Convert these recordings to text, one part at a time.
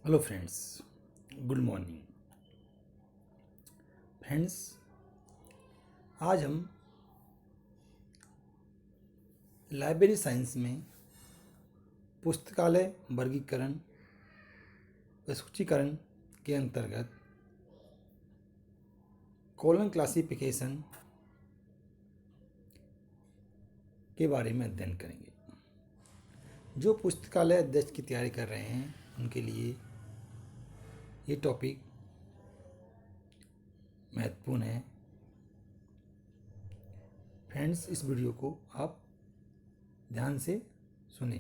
Hello friends, good morning friends. आज हम library science में पुस्तकालय वर्गीकरण व सूचीकरण के अंतर्गत कॉलम क्लासिफिकेशन के बारे में अध्ययन करेंगे। जो पुस्तकालय अध्यक्ष की तैयारी कर रहे हैं उनके लिए ये टॉपिक महत्वपूर्ण है। फ्रेंड्स, इस वीडियो को आप ध्यान से सुने।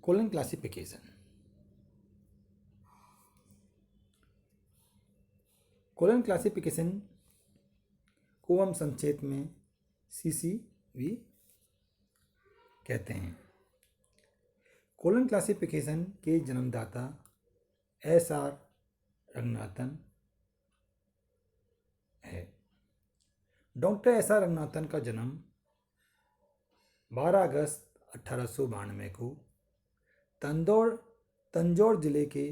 Column classification. कॉलम क्लासिफिकेशन को हम संक्षेप में CCV कहते हैं। कॉलम क्लासिफिकेशन के जन्मदाता SR रंगनाथन है। डॉक्टर SR रंगनाथन का जन्म 12 अगस्त 1892 को तंजौर जिले के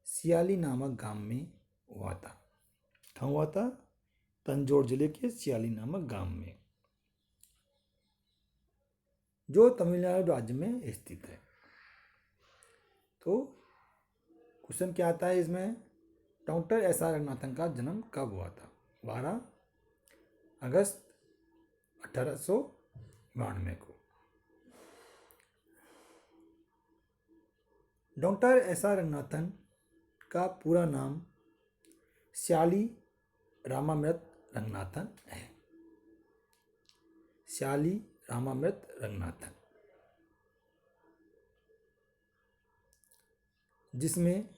सियाली नामक गांव में हुआ था। कहाँ हुआ था? तंजौर जिले के सियाली नामक गांव में, जो तमिलनाडु राज्य में स्थित है। तो क्वेश्चन क्या आता है इसमें? डॉक्टर SR रंगनाथन का जन्म कब हुआ था? 12 अगस्त 1892 को। डॉक्टर SR रंगनाथन का पूरा नाम सियाली रामामृत रंगनाथन है। सियाली रामामृत रंगनाथन, जिसमें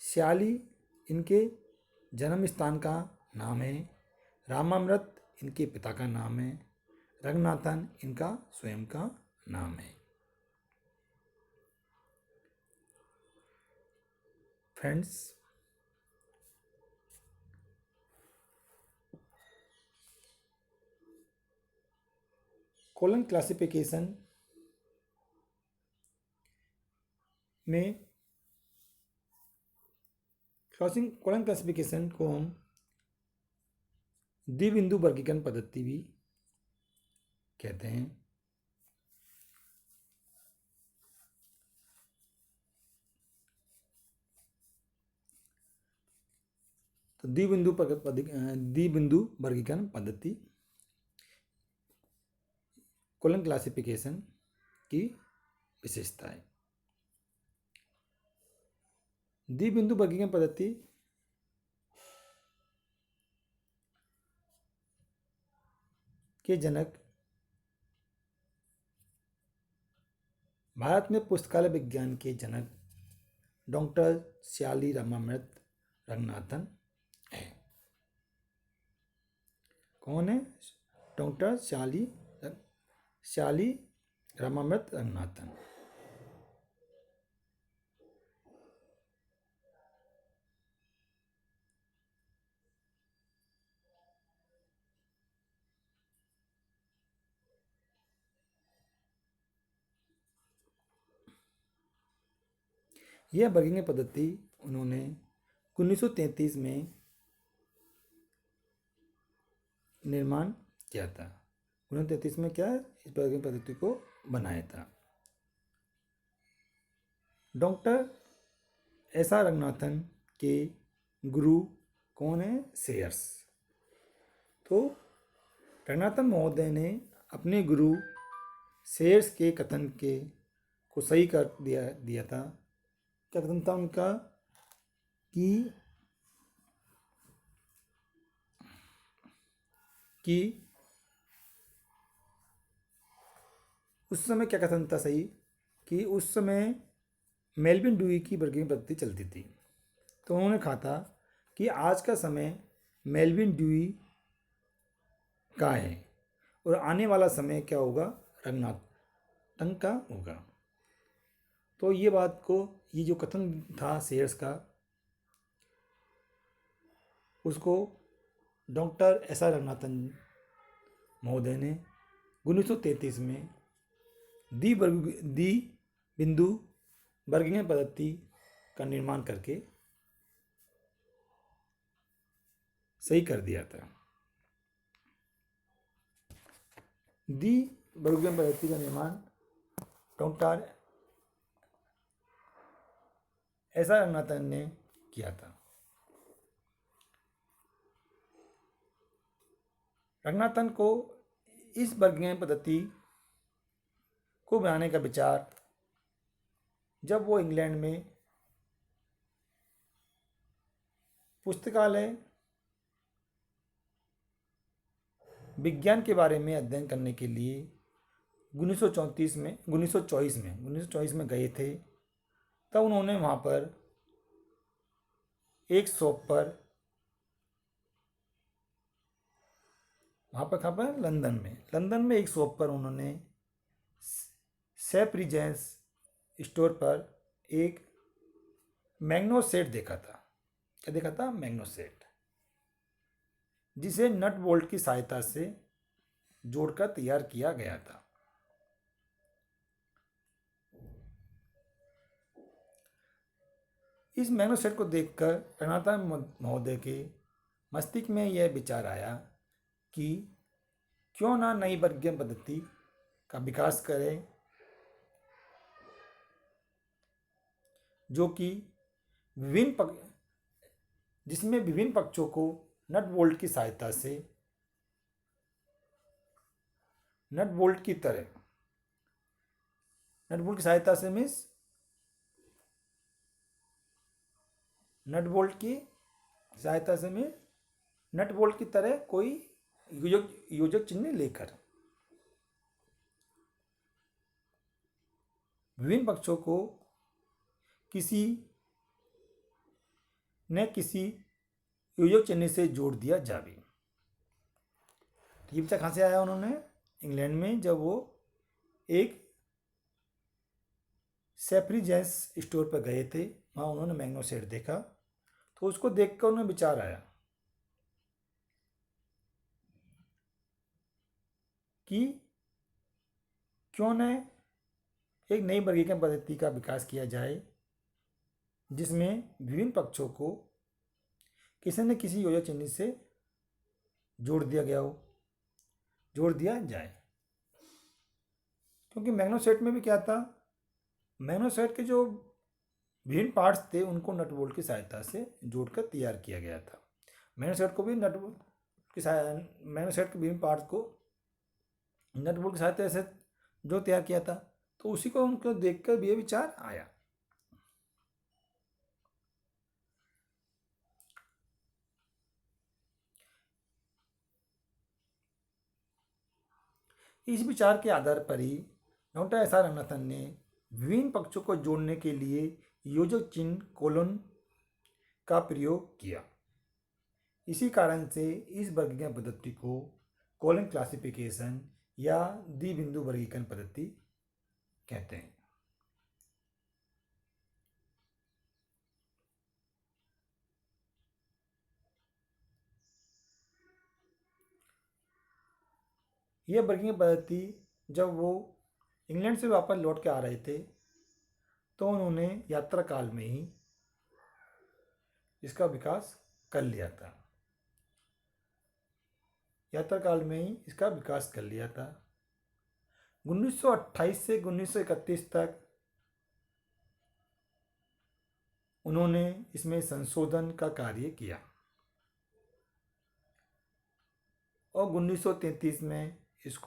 सियाली इनके जन्म स्थान का नाम है, रामामृत इनके पिता का नाम है, रंगनाथन इनका स्वयं का नाम है। फ्रेंड्स, कॉलम क्लासिफिकेशन में कॉलम क्लासिफिकेशन को हम द्विबिंदु वर्गीकरण पद्धति भी कहते हैं। तो द्विबिंदु वर्गीकरण पद्धति कॉलम क्लासिफिकेशन की विशेषता है। द्विबिंदु वर्गीकरण पद्धति के जनक भारत में पुस्तकालय विज्ञान के जनक डॉक्टर सियाली रामामृत रंगनाथन है। कौन है? डॉक्टर सियाली रामामृत रंगनाथन। यह वर्गीकरण पद्धति उन्होंने 1933 में निर्माण किया था। 1933 में क्या इस वर्गीकरण पद्धति को बनाया था? डॉक्टर SR रंगनाथन के गुरु कौन है? सेयर्स। तो रंगनाथन महोदय ने अपने गुरु सेयर्स के कथन को सही कर दिया था। क्या कथन था उनका? कि उस समय क्या कथन था सही? कि उस समय मेलविन ड्यूई की वर्गीकरण पद्धति चलती थी। तो उन्होंने कहा था कि आज का समय मेलविन ड्यूई का है और आने वाला समय क्या होगा? रंगनाथन का होगा। तो ये जो कथन था सेयर्स का, उसको डॉक्टर SR रंगनाथन महोदय ने 1933 में द्वि बिंदु वर्गीकरण पद्धति का निर्माण करके सही कर दिया था। द्वि वर्गीकरण पद्धति का निर्माण डॉक्टर एस.आर. रंगनाथन ने किया था। रंगनाथन को इस वर्गीकरण पद्धति को बनाने का विचार जब वो इंग्लैंड में पुस्तकालय विज्ञान के बारे में अध्ययन करने के लिए 1924 में गए थे, तब उन्होंने वहाँ पर एक शॉप पर कहाँ पर लंदन में एक शॉप पर उन्होंने सेफ्रिजेंस स्टोर पर एक मैग्नो सेट देखा था। क्या देखा था? मैग्नो सेट, जिसे नट बोल्ट की सहायता से जोड़कर तैयार किया गया था। इस मैग्नो सेट को देखकर रंगनाथन महोदय के मस्तिष्क में यह विचार आया कि क्यों ना नई वर्गीकरण पद्धति का विकास करें, जो कि जिसमें विभिन्न पक्षों को नट बोल्ट की सहायता से नट बोल्ट की तरह कोई योजक चिन्ह लेकर विभिन्न पक्षों को किसी योजक चिन्ह से जोड़ दिया जावे। ये विचार कहाँ से आया? उन्होंने इंग्लैंड में जब वो एक सेफ्रिजेंस स्टोर पर गए थे, वहाँ उन्होंने मैग्नो सेट देखा, तो उसको देखकर उन्हें विचार आया कि क्यों न एक नई वर्गीकरण पद्धति का विकास किया जाए, जिसमें विभिन्न पक्षों को किसी न किसी योजक चिन्ह से जोड़ दिया जाए। क्योंकि मैग्नो सेट में भी क्या था? मैग्नो सेट के जो विभिन्न पार्ट्स थे उनको नट बोल्ट की सहायता से जोड़कर तैयार किया गया था। मैग्नो सेट के विभिन्न पार्ट्स को नट बोल्ट की सहायता से जो तैयार किया था, तो उसी को उनको देखकर भी ये विचार आया। इस विचार के आधार पर ही डॉक्टर एस.आर. रंगनाथन ने विभिन्न पक्षों को जोड़ने के लिए योजक चिन्ह कोलन का प्रयोग किया। इसी कारण से इस वर्गीकरण पद्धति को कोलन क्लासिफिकेशन या द्विबिंदु वर्गीकरण पद्धति कहते हैं। यह वर्गीकरण पद्धति जब वो इंग्लैंड से वापस लौट के आ रहे थे, तो उन्होंने यात्रा काल में ही इसका विकास कर लिया था। 1928 से 1931 तक उन्होंने इसमें संशोधन का कार्य किया और 1933 में इस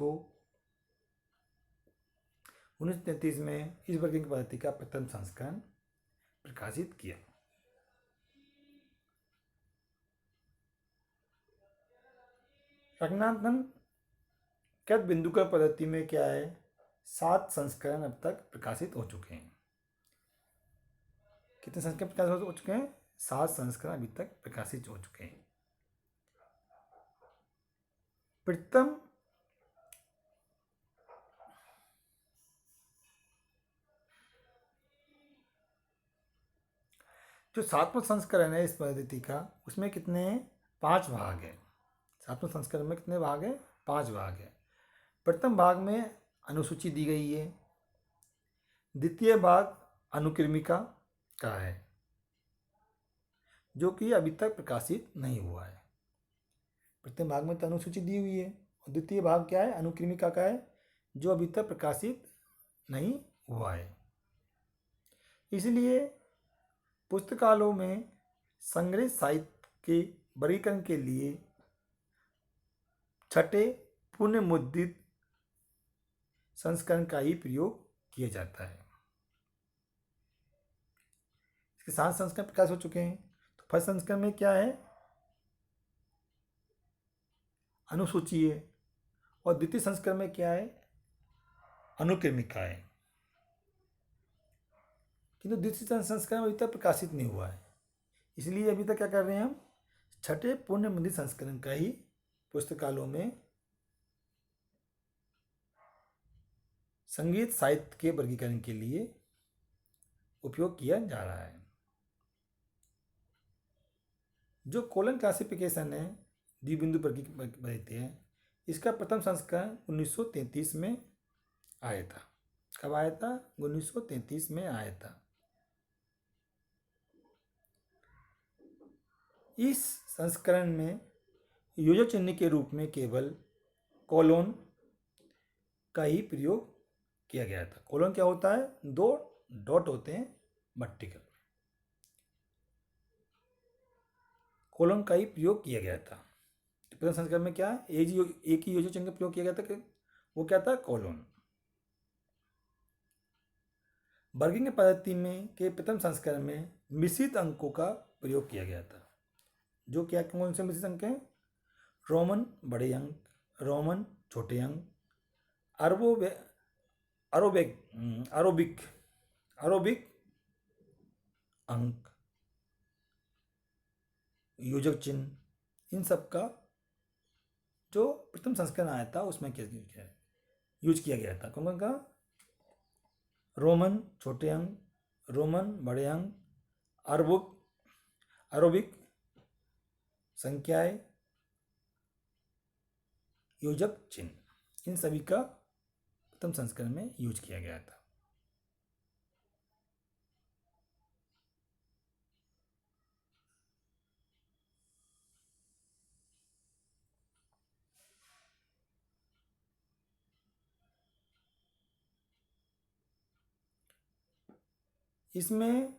वर्गीकरण पद्धति का प्रथम संस्करण प्रकाशित किया। रंगनाथन कृत बिंदुकरण पद्धति में क्या है? 7 संस्करण अब तक प्रकाशित हो चुके हैं। कितने संस्करण प्रकाशित हो चुके हैं? 7 संस्करण अभी तक प्रकाशित हो चुके हैं। प्रथम जो 7वां संस्करण है इस पद्धति का, उसमें कितने 5 भाग हैं। 7वें संस्करण में कितने भाग हैं? 5 भाग हैं। प्रथम भाग में अनुसूची दी गई है द्वितीय भाग अनुक्रमिका का है, जो कि अभी तक प्रकाशित नहीं हुआ है। प्रथम भाग में तो अनुसूची दी हुई है और द्वितीय भाग क्या है, अनुक्रमिका का है, जो अभी तक प्रकाशित नहीं हुआ है। इसलिए पुस्तकालयों में संग्रहित साहित्य के वर्गीकरण के लिए छठे पुनर्मुद्रित संस्करण का ही प्रयोग किया जाता है। इसके 7 संस्करण प्रकाश हो चुके हैं। तो फर्स्ट संस्करण में क्या है, अनुसूची है, और द्वितीय संस्करण में क्या है, अनुक्रमिका है। किंतु द्वितीय संस्करण अभी तक प्रकाशित नहीं हुआ है, इसलिए अभी तक क्या कर रहे हैं हम, छठे पुनर्मुद्रित संस्करण का ही पुस्तकालयों में संगीत साहित्य के वर्गीकरण के लिए उपयोग किया जा रहा है। जो कोलन क्लासिफिकेशन है, द्विबिंदु वर्गीकृत है, इसका प्रथम संस्करण 1933 में आया था। कब आया था? 1933 में आया था। इस संस्करण में योजक चिन्ह के रूप में केवल कोलोन का ही प्रयोग किया गया था। कोलोन क्या होता है? 2 डॉट होते हैं वर्टिकल, कोलोन का ही प्रयोग किया गया था। प्रथम संस्करण में क्या, एक ही योजक चिन्ह का प्रयोग किया गया था कि वो क्या था, कोलोन। वर्गीकरण पद्धति में के प्रथम संस्करण में मिश्रित अंकों का प्रयोग किया गया था। जो क्या, कौन से मिश्रित अंक हैं? रोमन बड़े अंक, रोमन छोटे अंक, अरोबिक अंक, योजक चिन्ह, इन सब का जो प्रथम संस्करण आया था उसमें क्या यूज किया गया था। कौन का? रोमन छोटे अंक, रोमन बड़े अंक, अरोबिक संख्याएं, योजक चिन्ह, इन सभी का प्रथम संस्करण में यूज किया गया था। इसमें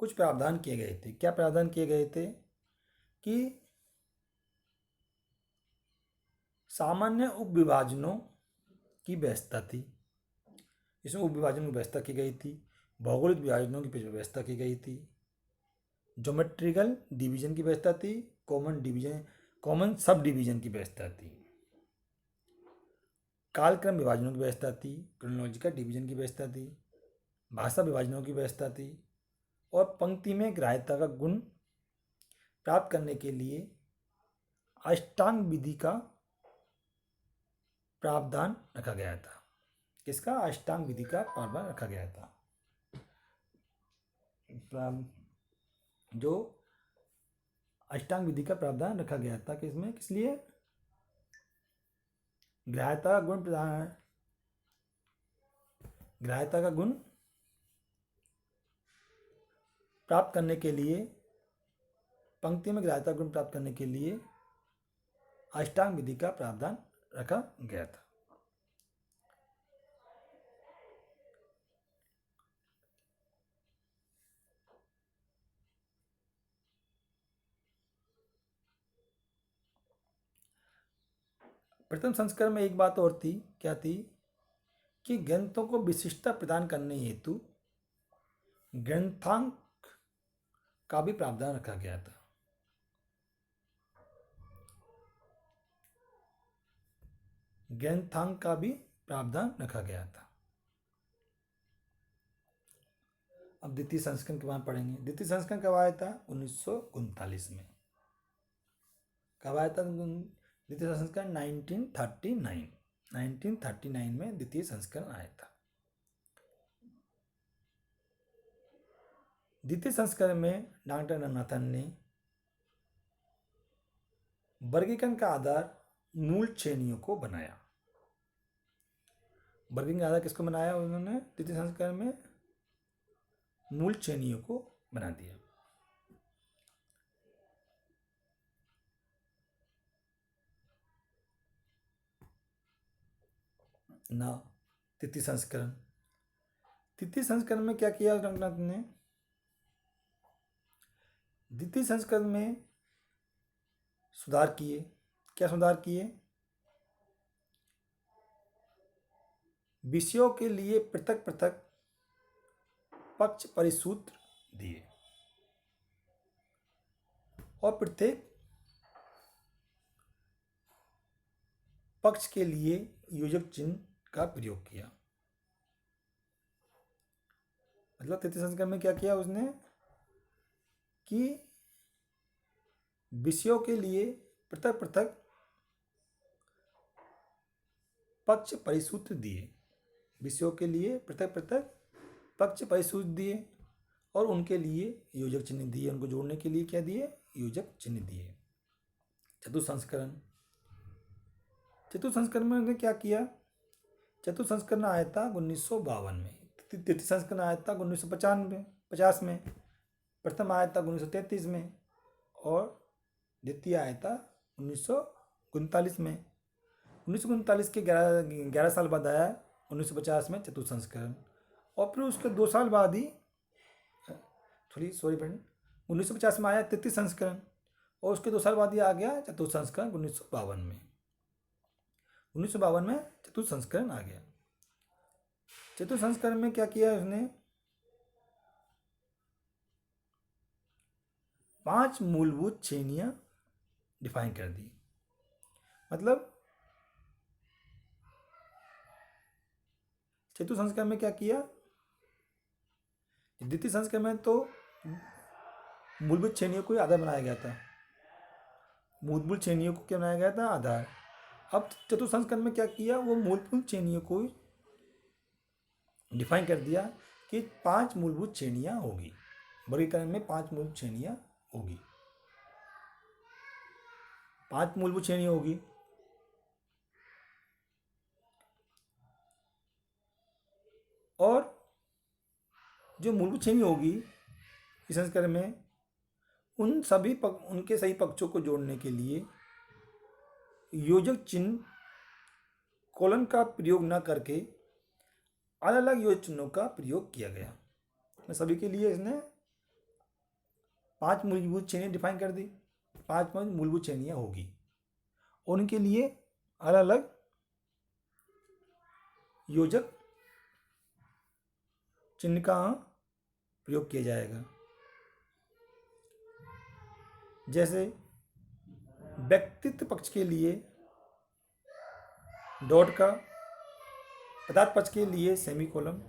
कुछ प्रावधान किए गए थे। क्या प्रावधान किए गए थे? कि सामान्य उपविभाजनों की व्यवस्था थी, इसमें उपविभाजन की व्यवस्था की गई थी। भौगोलिक विभाजनों की व्यवस्था की गई थी। ज्योमेट्रिकल डिवीजन की व्यवस्था थी। कॉमन सब डिवीजन की व्यवस्था थी। कालक्रम विभाजनों की व्यवस्था थी। क्रोनोलॉजिकल डिवीजन की व्यवस्था थी। भाषा विभाजनों की व्यवस्था थी। और पंक्ति में ग्राह्यता का गुण प्राप्त करने के लिए अष्टांग विधि का प्रावधान रखा गया था। किसका? अष्टांग विधि का प्रावधान रखा गया था। जो अष्टांग विधि का प्रावधान रखा गया था किसमें, किस लिए? ग्राह्यता का गुण प्राप्त करने के लिए, पंक्ति में ग्राह्यता गुण प्राप्त करने के लिए अष्टांग विधि का प्रावधान रखा गया था। प्रथम संस्करण में एक बात और थी। क्या थी? कि ग्रंथों को विशिष्टता प्रदान करने हेतु ग्रंथांक का भी प्रावधान रखा गया था। ग्रंथांक का भी प्रावधान रखा गया था। अब द्वितीय संस्करण के बाद पढ़ेंगे। द्वितीय संस्करण कब आया था? 1939 में। कब आया था द्वितीय संस्करण? 1939 में द्वितीय संस्करण आया था। द्वितीय संस्करण में डॉक्टर रंगनाथन ने वर्गीकरण का आधार मूल श्रेणियों को बनाया। वर्गीकरण के आधार किसको बनाया उन्होंने तृतीय संस्करण में? मूल श्रेणियों को बना दिया। ना तृतीय संस्करण, तृतीय संस्करण में क्या किया रंगनाथ ने? द्वितीय संस्करण में सुधार किए। क्या सुधार किए? विषयों के लिए पृथक पृथक पक्ष परिसूत्र दिए और प्रत्येक पक्ष के लिए योजक चिन्ह का प्रयोग किया। मतलब तृतीय संस्करण में क्या किया उसने कि विषयों के लिए पृथक पृथक पक्ष परिसूत्र दिए, विषयों के लिए पृथक पृथक पक्ष परिसूत्र दिए और उनके लिए योजक चिन्ह दिए, उनको जोड़ने के लिए क्या दिए? योजक चिन्ह दिए। चतुर्थ संस्करण, चतुर्थ संस्करण में उन्होंने क्या किया? चतुर्थ संस्करण आया था 1952 में, तृतीय संस्करण आया था 1950 में, प्रथम आया था 1933 में और द्वितीय आया था 1939 में। 1939 के 11 साल बाद आया 1950 में चतुर्थ संस्करण और फिर उसके 2 साल बाद ही 1950 में आया तृतीय संस्करण और उसके 2 साल बाद ही आ गया चतुर्थ संस्करण 1952 में। 1952 में चतुर्थ संस्करण आ गया। चतुर्थ संस्करण में क्या किया उसने? 5 मूलभूत श्रेणियां डिफाइन कर दी। मतलब चतुर्थ संस्करण में क्या किया? द्वितीय संस्करण में तो मूलभूत श्रेणियों को आधार बनाया गया था, मूलभूत श्रेणियों को क्या बनाया गया था? आधार। अब चतुर्थ संस्करण में क्या किया? वो मूलभूत श्रेणियों को डिफाइन कर दिया कि 5 मूलभूत श्रेणियां होगी, वर्गीकरण में 5 मूलभूत श्रेणियां होगी, 5 मूलभूत श्रेणियां होगी। और जो मूलभूत श्रेणी होगी इस संस्करण में उन सभी उनके सही पक्षों को जोड़ने के लिए योजक चिन्ह कोलन का प्रयोग न करके अलग अलग योजक चिन्हों का प्रयोग किया गया। सभी के लिए इसने 5 मूलभूत श्रेणियां डिफाइन कर दी, 5 मूलभूत श्रेणियां होगी और उनके लिए अलग अलग योजक चिन्ह का प्रयोग किया जाएगा। जैसे व्यक्तित्व पक्ष के लिए डॉट का, पदार्थ पक्ष के लिए सेमीकोलन,